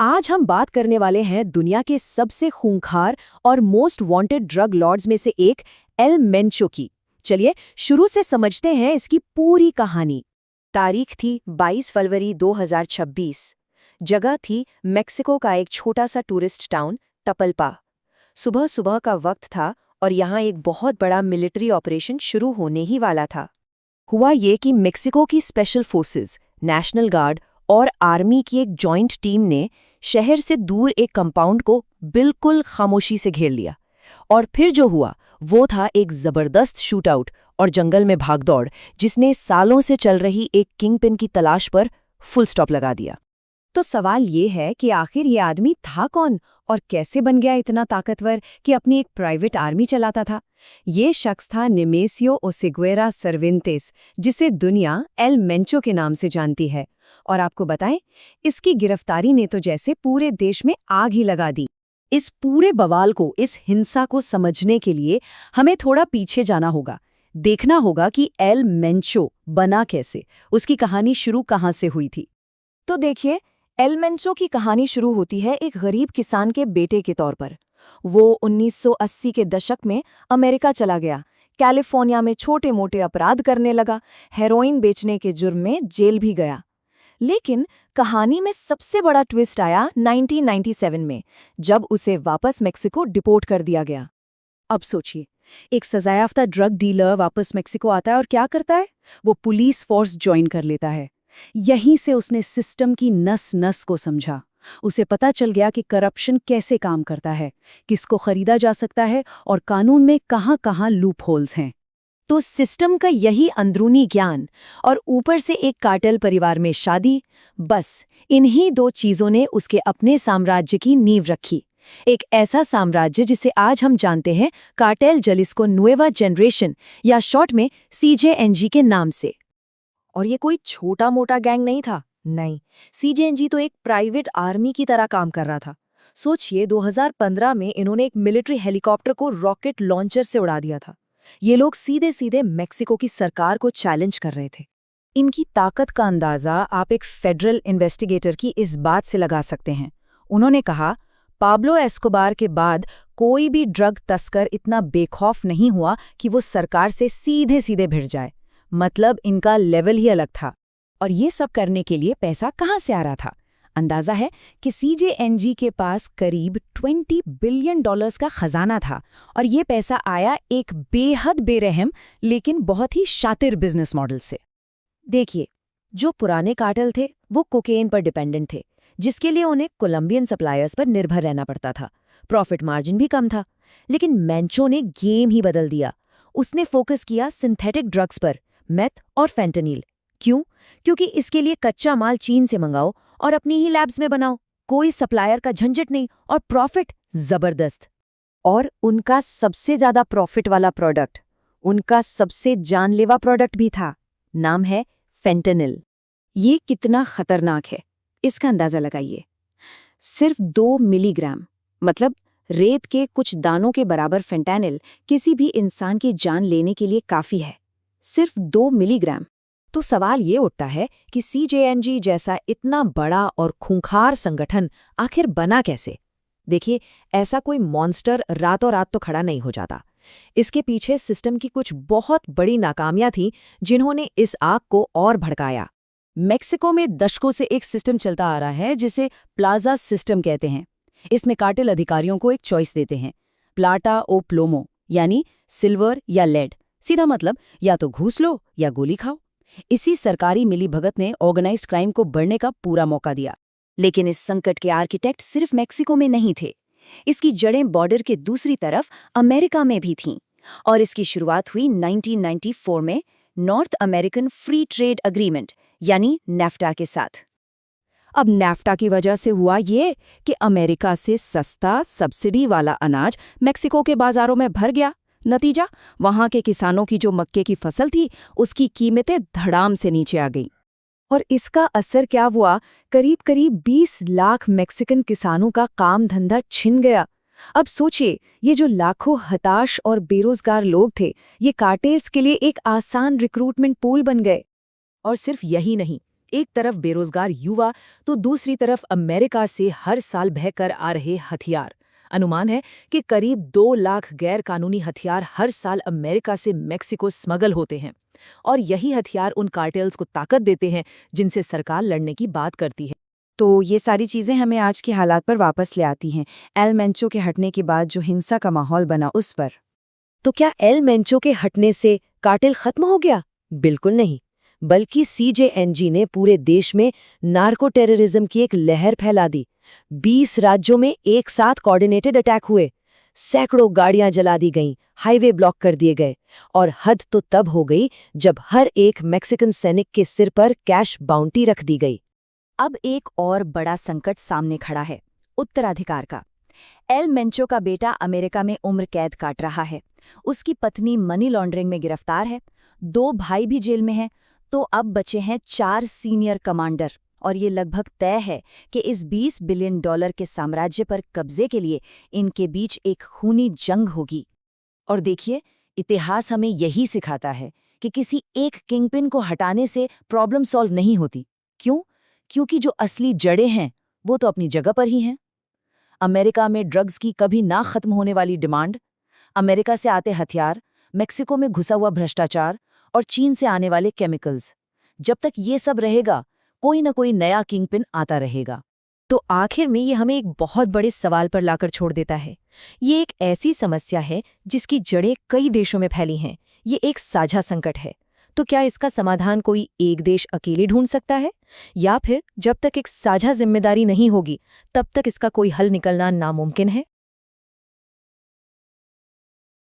आज हम बात करने वाले हैं दुनिया के सबसे खूंखार और मोस्ट वांटेड ड्रग लॉर्ड्स में से एक एल मेंचो की। चलिए शुरू से समझते हैं इसकी पूरी कहानी। तारीख थी 22 फरवरी 2026। जगह थी मेक्सिको का एक छोटा सा टूरिस्ट टाउन तपल्पा। सुबह सुबह का वक्त था और यहाँ एक बहुत बड़ा मिलिट्री ऑपरेशन शुरू होने ही वाला था। हुआ ये कि मेक्सिको की स्पेशल फोर्सेस, नेशनल गार्ड और आर्मी की एक जॉइंट टीम ने शहर से दूर एक कंपाउंड को बिल्कुल खामोशी से घेर लिया। और फिर जो हुआ वो था एक जबरदस्त शूटआउट और जंगल में भागदौड़, जिसने सालों से चल रही एक किंगपिन की तलाश पर फुल स्टॉप लगा दिया। तो सवाल ये है कि आखिर ये आदमी था कौन और कैसे बन गया इतना ताकतवर कि अपनी एक प्राइवेट आर्मी चलाता था। ये शख्स था नेमेसियो ओसेगुएरा सर्विंतेस, जिसे दुनिया एल मेंचो के नाम से जानती है। और आपको बताएं, इसकी गिरफ्तारी ने तो जैसे पूरे देश में आग ही लगा दी। इस पूरे बवाल को, इस हिंसा को समझने के लिए हमें थोड़ा पीछे जाना होगा। देखना होगा कि एल मेंचो बना कैसे, उसकी कहानी शुरू कहाँ से हुई थी। तो देखिए, एल मेंचो की कहानी शुरू होती है एक गरीब किसान के बेटे के तौर पर। वो 1980 के दशक में अमेरिका चला गया, कैलिफोर्निया में छोटे मोटे अपराध करने लगा, हेरोइन बेचने के जुर्म में जेल भी गया। लेकिन कहानी में सबसे बड़ा ट्विस्ट आया 1997 में, जब उसे वापस मेक्सिको डिपोर्ट कर दिया गया। अब सोचिए, एक सजायाफ्ता ड्रग डीलर वापस मेक्सिको आता है और क्या करता है? वो पुलिस फोर्स ज्वाइन कर लेता है। यहीं से उसने सिस्टम की नस नस को समझा। उसे पता चल गया कि करप्शन कैसे काम करता है, किसको खरीदा जा सकता है और कानून में कहाँ-कहाँ लूप होल्स हैं। तो सिस्टम का यही अंदरूनी ज्ञान और ऊपर से एक कार्टेल परिवार में शादी, बस इन्हीं दो चीजों ने उसके अपने साम्राज्य की नींव रखी। एक ऐसा साम्राज्य जिसे आज हम जानते हैं कार्टेल जलिस्को नुएवा जनरेशन, या शॉर्ट में CJNG के नाम से। और ये कोई छोटा मोटा गैंग नहीं था, नहीं। CJNG तो एक प्राइवेट आर्मी की तरह काम कर रहा था। सोचिए, 2015 में इन्होंने एक मिलिट्री हेलीकॉप्टर को रॉकेट लॉन्चर से उड़ा दिया था। ये लोग सीधे सीधे मेक्सिको की सरकार को चैलेंज कर रहे थे। इनकी ताकत का अंदाजा आप एक फेडरल इन्वेस्टिगेटर की इस बात से लगा सकते हैं। उन्होंने कहा, पाब्लो एस्कोबार के बाद कोई भी ड्रग तस्कर इतना बेखौफ नहीं हुआ कि वो सरकार से सीधे सीधे भिड़ जाए। मतलब इनका लेवल ही अलग था। और ये सब करने के लिए पैसा कहाँ से आ रहा था? अंदाजा है कि CJNG के पास करीब $20 बिलियन का खजाना था, और ये पैसा आया एक बेहद बेरहम लेकिन बहुत ही शातिर बिजनेस मॉडल से। देखिए, जो पुराने कार्टेल थे वो कोकेन पर डिपेंडेंट थे, जिसके लिए उन्हें कोलंबियन सप्लायर्स पर निर्भर रहना पड़ता था। प्रॉफिट मार्जिन भी कम था। लेकिन मेंचो ने गेम ही बदल दिया। उसने फोकस किया सिंथेटिक ड्रग्स पर, मेथ और फेंटेनिल। क्यों? क्योंकि इसके लिए कच्चा माल चीन से मंगाओ और अपनी ही लैब्स में बनाओ। कोई सप्लायर का झंझट नहीं और प्रॉफिट जबरदस्त। और उनका सबसे ज्यादा प्रॉफिट वाला प्रोडक्ट, उनका सबसे जानलेवा प्रोडक्ट भी था। नाम है फेंटेनिल। ये कितना खतरनाक है, इसका अंदाजा लगाइए। सिर्फ 2 मिलीग्राम, मतलब रेत के कुछ दानों के बराबर फेंटेनिल किसी भी इंसान की जान लेने के लिए काफी है। सिर्फ 2 मिलीग्राम। तो सवाल ये उठता है कि CJNG जैसा इतना बड़ा और खूंखार संगठन आखिर बना कैसे? देखिए, ऐसा कोई मॉन्स्टर रातों रात तो खड़ा नहीं हो जाता। इसके पीछे सिस्टम की कुछ बहुत बड़ी नाकामियां थीं, जिन्होंने इस आग को और भड़काया। मेक्सिको में दशकों से एक सिस्टम चलता आ रहा है जिसे प्लाजा सिस्टम कहते हैं। इसमें कार्टेल अधिकारियों को एक चॉइस देते हैं, प्लाटा ओ प्लोमो, यानी सिल्वर या लेड। सीधा मतलब या तो घूस लो या गोली खाओ। इसी सरकारी मिलीभगत ने ऑर्गेनाइज्ड क्राइम को बढ़ने का पूरा मौका दिया। लेकिन इस संकट के आर्किटेक्ट सिर्फ मेक्सिको में नहीं थे। इसकी जड़ें बॉर्डर के दूसरी तरफ अमेरिका में भी थीं। और इसकी शुरुआत हुई 1994 में north American free trade agreement यानी नेफ्टा के साथ। अब नेफ्टा की वजह से हुआ ये कि अमेरिका से सस्ता सब्सिडी वाला अनाज मेक्सिको के बाजारों में भर गया। नतीजा, वहां के किसानों की जो मक्के की फसल थी उसकी कीमतें धड़ाम से नीचे आ गईं। और इसका असर क्या हुआ? करीब करीब 20 लाख मेक्सिकन किसानों का काम धंधा छिन गया। अब सोचिए, ये जो लाखों हताश और बेरोजगार लोग थे, ये कार्टेल्स के लिए एक आसान रिक्रूटमेंट पूल बन गए। और सिर्फ यही नहीं, एक तरफ बेरोजगार युवा तो दूसरी तरफ अमेरिका से हर साल बहकर आ रहे हथियार। अनुमान है कि करीब 2 लाख गैर कानूनी हथियार हर साल अमेरिका से मेक्सिको स्मगल होते हैं। और यही हथियार उन कार्टेल्स को ताकत देते हैं जिनसे सरकार लड़ने की बात करती है। तो ये सारी चीज़ें हमें आज के हालात पर वापस ले आती हैं, एल मेंचो के हटने के बाद जो हिंसा का माहौल बना उस पर। तो क्या एल मेंचो के हटने से कार्टेल खत्म हो गया? बिल्कुल नहीं, बल्कि सीजेएनजी ने पूरे देश में नार्को टेररिज्म की एक लहर फैला दी। 20 राज्यों में एक साथ कोऑर्डिनेटेड अटैक हुए, सैकड़ों गाड़ियां जला दी गईं, हाईवे ब्लॉक कर दिए गए। और हद तो तब हो गई जब हर एक मैक्सिकन सैनिक के सिर पर कैश बाउंटी रख दी गई। अब एक और बड़ा संकट सामने खड़ा है, उत्तराधिकार का। एल मेंचो का बेटा अमेरिका में उम्र कैद काट रहा है, उसकी पत्नी मनी लॉन्ड्रिंग में गिरफ्तार है, 2 भाई भी जेल में हैं, तो अब बचे हैं 4 सीनियर कमांडर। और ये लगभग तय है कि इस $20 बिलियन के साम्राज्य पर कब्जे के लिए इनके बीच एक खूनी जंग होगी। और देखिए, इतिहास हमें यही सिखाता है कि किसी एक किंगपिन को हटाने से प्रॉब्लम सॉल्व नहीं होती। क्यों? क्योंकि जो असली जड़ें हैं वो तो अपनी जगह पर ही हैं। अमेरिका में ड्रग्स की कभी ना खत्म होने वाली डिमांड, अमेरिका से आते हथियार, मेक्सिको में घुसा हुआ भ्रष्टाचार और चीन से आने वाले केमिकल्स। जब तक ये सब रहेगा, कोई ना कोई नया किंगपिन आता रहेगा। तो आखिर में ये हमें एक बहुत बड़े सवाल पर लाकर छोड़ देता है। ये एक ऐसी समस्या है जिसकी जड़ें कई देशों में फैली हैं। ये एक साझा संकट है। तो क्या इसका समाधान कोई एक देश अकेले ढूंढ सकता है, या फिर जब तक एक साझा जिम्मेदारी नहीं होगी तब तक इसका कोई हल निकलना नामुमकिन है?